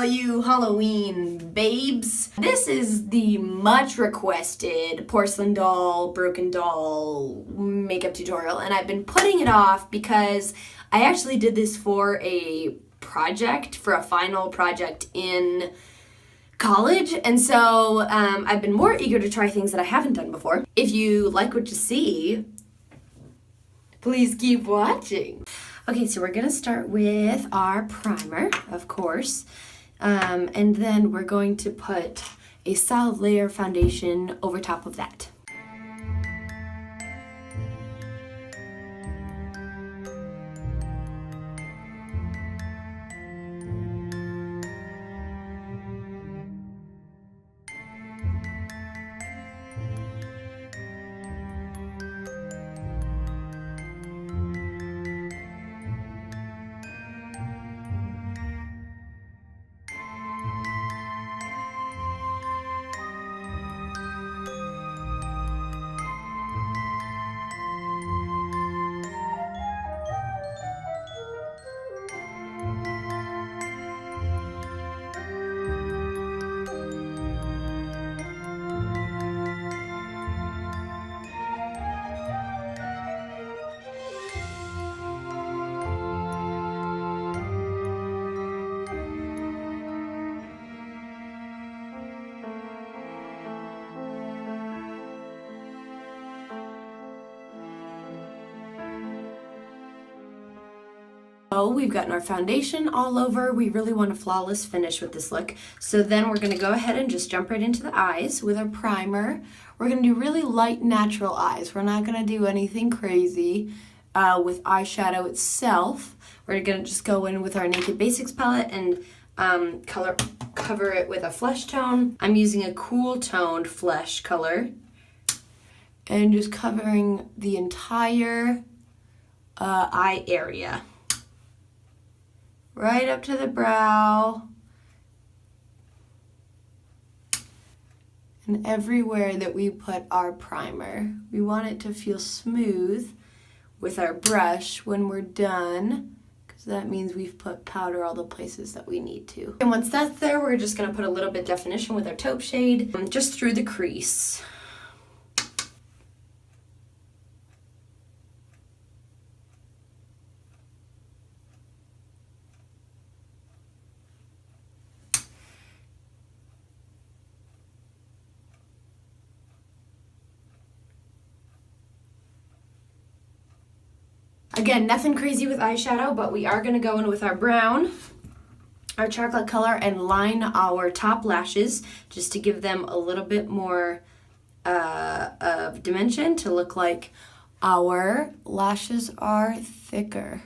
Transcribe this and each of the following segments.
all you Halloween babes. This is the much requested Porcelain Doll, Broken Doll makeup tutorial, and I've been putting it off because I actually did this for a project, for a final project in college, and so I've been more eager to try things that I haven't done before. If you like what you see, please keep watching. Okay, so we're gonna start with our primer, of course, and then we're going to put a solid layer foundation over top of that. So we've gotten our foundation all over. We really want a flawless finish with this look. So then we're gonna go ahead and just jump right into the eyes with our primer. We're gonna do really light, natural eyes. We're not gonna do anything crazy with eyeshadow itself. We're gonna just go in with our Naked Basics palette and cover it with a flesh tone. I'm using a cool toned flesh color and just covering the entire eye area. Right up to the brow, and everywhere that we put our primer. We want it to feel smooth with our brush when we're done, because that means we've put powder all the places that we need to. And once that's there, we're just gonna put a little bit definition with our taupe shade, just through the crease. Again, nothing crazy with eyeshadow, but we are going to go in with our brown, our chocolate color, and line our top lashes just to give them a little bit more of dimension to look like our lashes are thicker.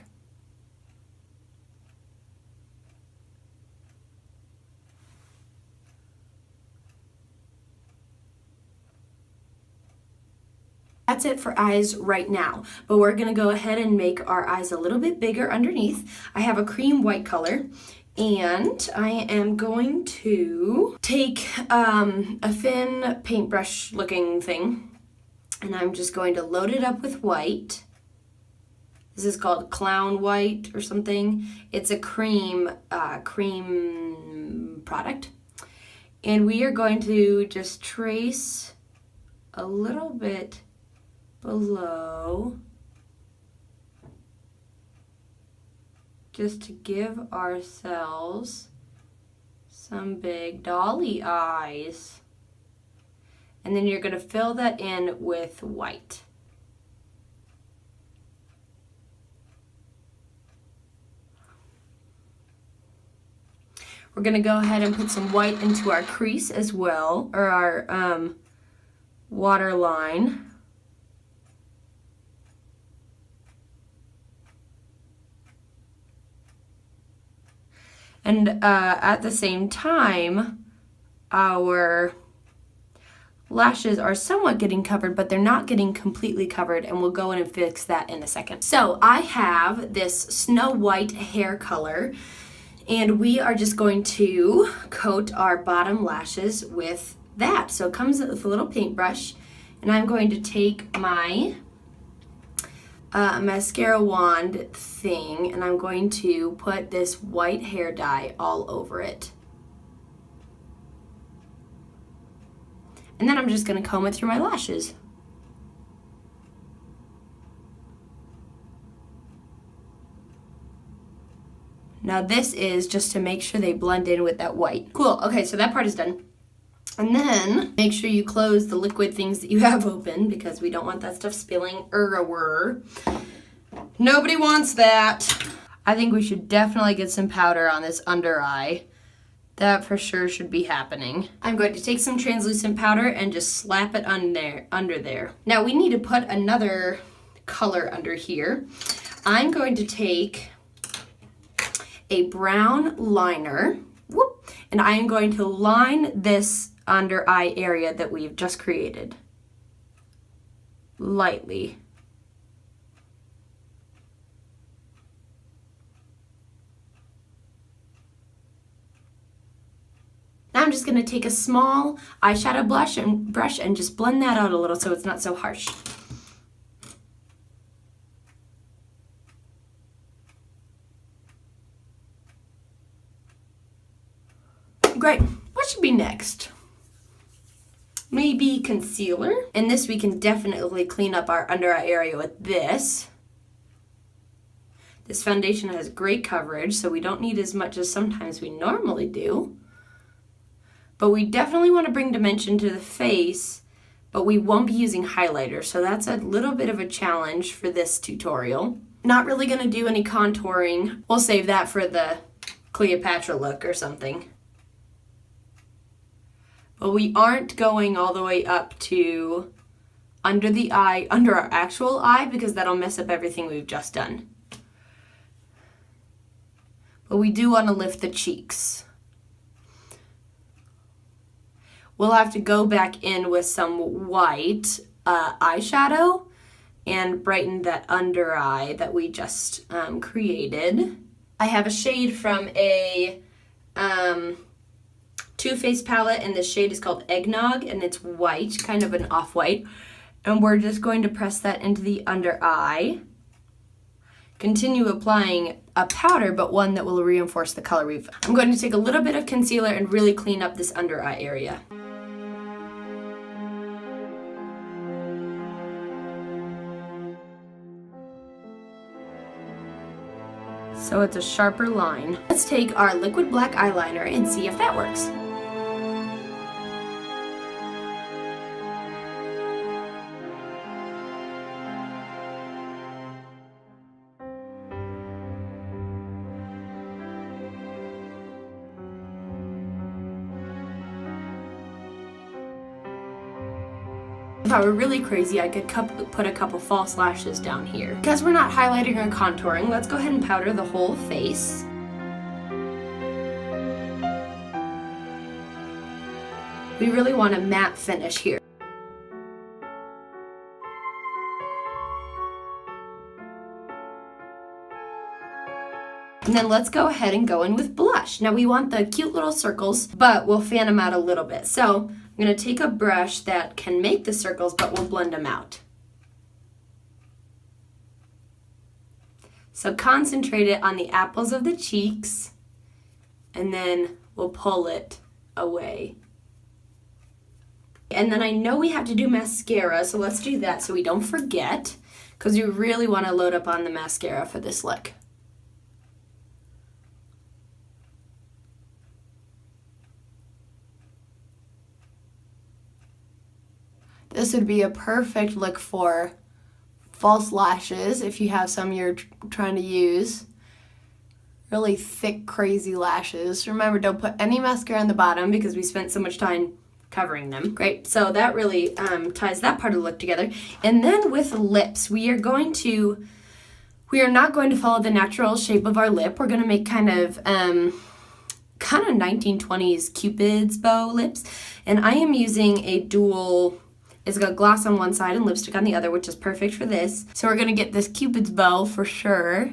That's it for eyes right now, but we're gonna go ahead and make our eyes a little bit bigger underneath. I have a cream white color, and I am going to take a thin paintbrush looking thing, and I'm just going to load it up with white. This is called Clown White or something. It's a cream product. And we are going to just trace a little bit below, just to give ourselves some big dolly eyes. And then you're going to fill that in with white. We're going to go ahead and put some white into our crease as well, or our waterline. And at the same time, our lashes are somewhat getting covered, but they're not getting completely covered, and we'll go in and fix that in a second. So I have this Snow White hair color, and we are just going to coat our bottom lashes with that. So it comes with a little paintbrush, and I'm going to take my mascara wand thing, and I'm going to put this white hair dye all over it. And then I'm just gonna comb it through my lashes. Now this is just to make sure they blend in with that white. Cool, okay, so that part is done. And then make sure you close the liquid things that you have open because we don't want that stuff spilling everywhere. Nobody wants that. I think we should definitely get some powder on this under eye. That for sure should be happening. I'm going to take some translucent powder and just slap it under there. Now we need to put another color under here. I'm going to take a brown liner, and I am going to line this under eye area that we've just created lightly. Now I'm just going to take a small eyeshadow brush and just blend that out a little so it's not so harsh. Great. What should be next? Maybe concealer. And this we can definitely clean up our under eye area with this. This foundation has great coverage, so we don't need as much as sometimes we normally do. But we definitely want to bring dimension to the face, but we won't be using highlighter, so that's a little bit of a challenge for this tutorial. Not really going to do any contouring. We'll save that for the Cleopatra look or something. But we aren't going all the way up to under the eye, under our actual eye, because that'll mess up everything we've just done. But we do want to lift the cheeks. We'll have to go back in with some white eyeshadow and brighten that under eye that we just created. I have a shade from a Too Faced palette, and this shade is called Eggnog, and it's white, kind of an off-white. And we're just going to press that into the under eye. Continue applying a powder, but one that will reinforce the color we've. I'm going to take a little bit of concealer and really clean up this under eye area. So it's a sharper line. Let's take our liquid black eyeliner and see if that works. If I were really crazy, I could put a couple false lashes down here. Because we're not highlighting or contouring, let's go ahead and powder the whole face. We really want a matte finish here. And then let's go ahead and go in with blush. Now we want the cute little circles, but we'll fan them out a little bit. So I'm going to take a brush that can make the circles, but we'll blend them out. So concentrate it on the apples of the cheeks, and then we'll pull it away. And then I know we have to do mascara, so let's do that so we don't forget, because you really want to load up on the mascara for this look. This would be a perfect look for false lashes if you have some you're trying to use. Really thick, crazy lashes. Remember, don't put any mascara on the bottom because we spent so much time covering them. Great, so that really ties that part of the look together. And then with lips, we are not going to follow the natural shape of our lip. We're going to make kind of 1920s Cupid's bow lips. And I am using a dual. It's got gloss on one side and lipstick on the other, which is perfect for this. So we're going to get this Cupid's bow for sure.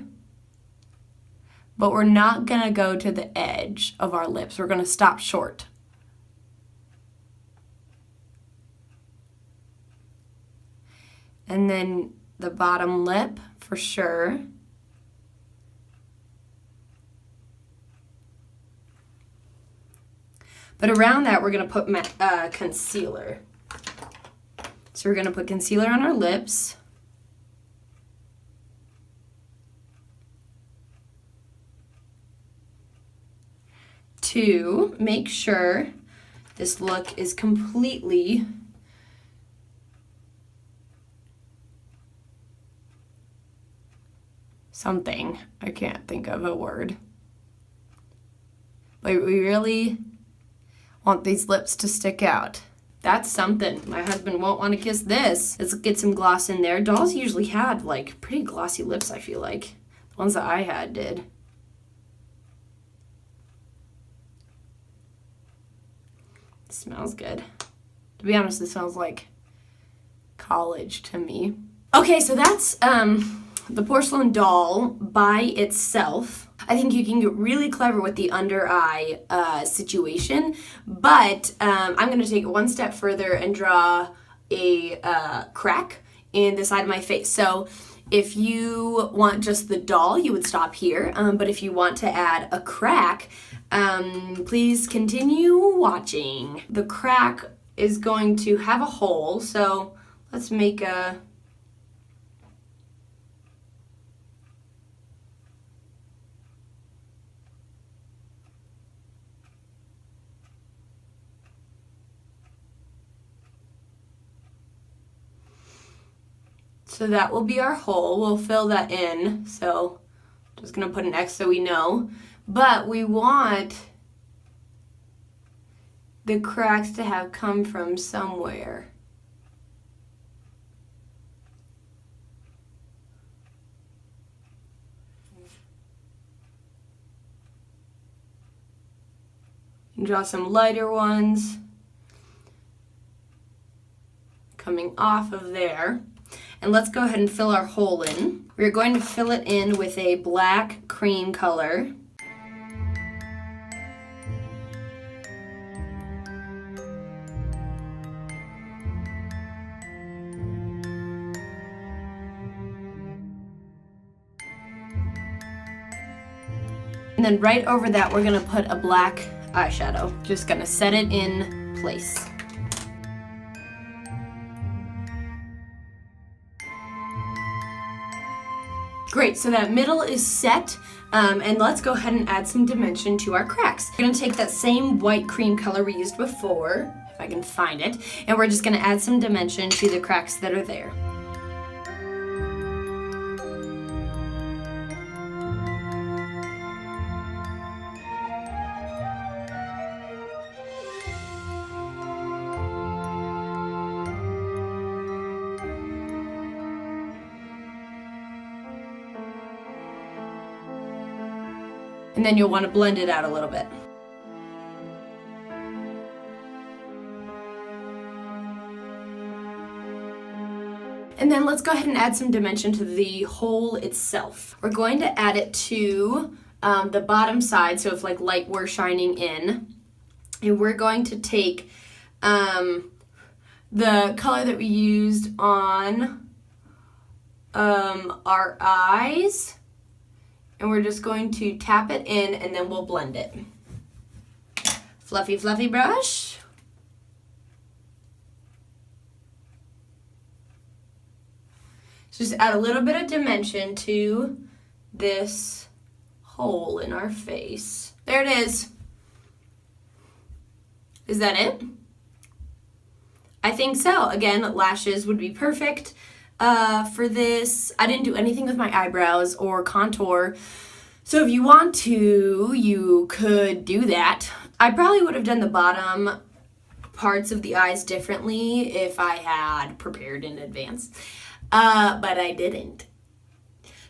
But we're not going to go to the edge of our lips. We're going to stop short. And then the bottom lip for sure. But around that, we're going to put concealer. So we're going to put concealer on our lips. To make sure this look is completely something. I can't think of a word. But we really want these lips to stick out. That's something. My husband won't want to kiss this. Let's get some gloss in there. Dolls usually had like pretty glossy lips, I feel like. The ones that I had did. It smells good. To be honest, it smells like college to me. Okay, so that's the Porcelain Doll by itself. I think you can get really clever with the under eye situation, but I'm going to take it one step further and draw a crack in the side of my face. So if you want just the doll, you would stop here, but if you want to add a crack, please continue watching. The crack is going to have a hole, so let's make a... So that will be our hole. We'll fill that in. So just going to put an X so we know. But we want the cracks to have come from somewhere. And draw some lighter ones coming off of there. And let's go ahead and fill our hole in. We're going to fill it in with a black cream color. And then right over that, we're gonna put a black eyeshadow. Just gonna set it in place. Great, so that middle is set, and let's go ahead and add some dimension to our cracks. We're gonna take that same white cream color we used before, if I can find it, and we're just gonna add some dimension to the cracks that are there. And then you'll want to blend it out a little bit. And then let's go ahead and add some dimension to the hole itself. We're going to add it to the bottom side, so if like light were shining in. And we're going to take the color that we used on our eyes, and we're just going to tap it in and then we'll blend it. Fluffy, fluffy brush. Just add a little bit of dimension to this hole in our face. There it is. Is that it? I think so. Again, lashes would be perfect. For this, I didn't do anything with my eyebrows or contour, so if you want to, you could do that. I probably would have done the bottom parts of the eyes differently if I had prepared in advance, but I didn't.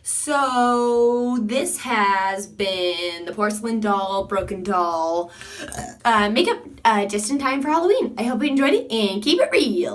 So this has been the Porcelain Doll, Broken Doll makeup just in time for Halloween. I hope you enjoyed it and keep it real.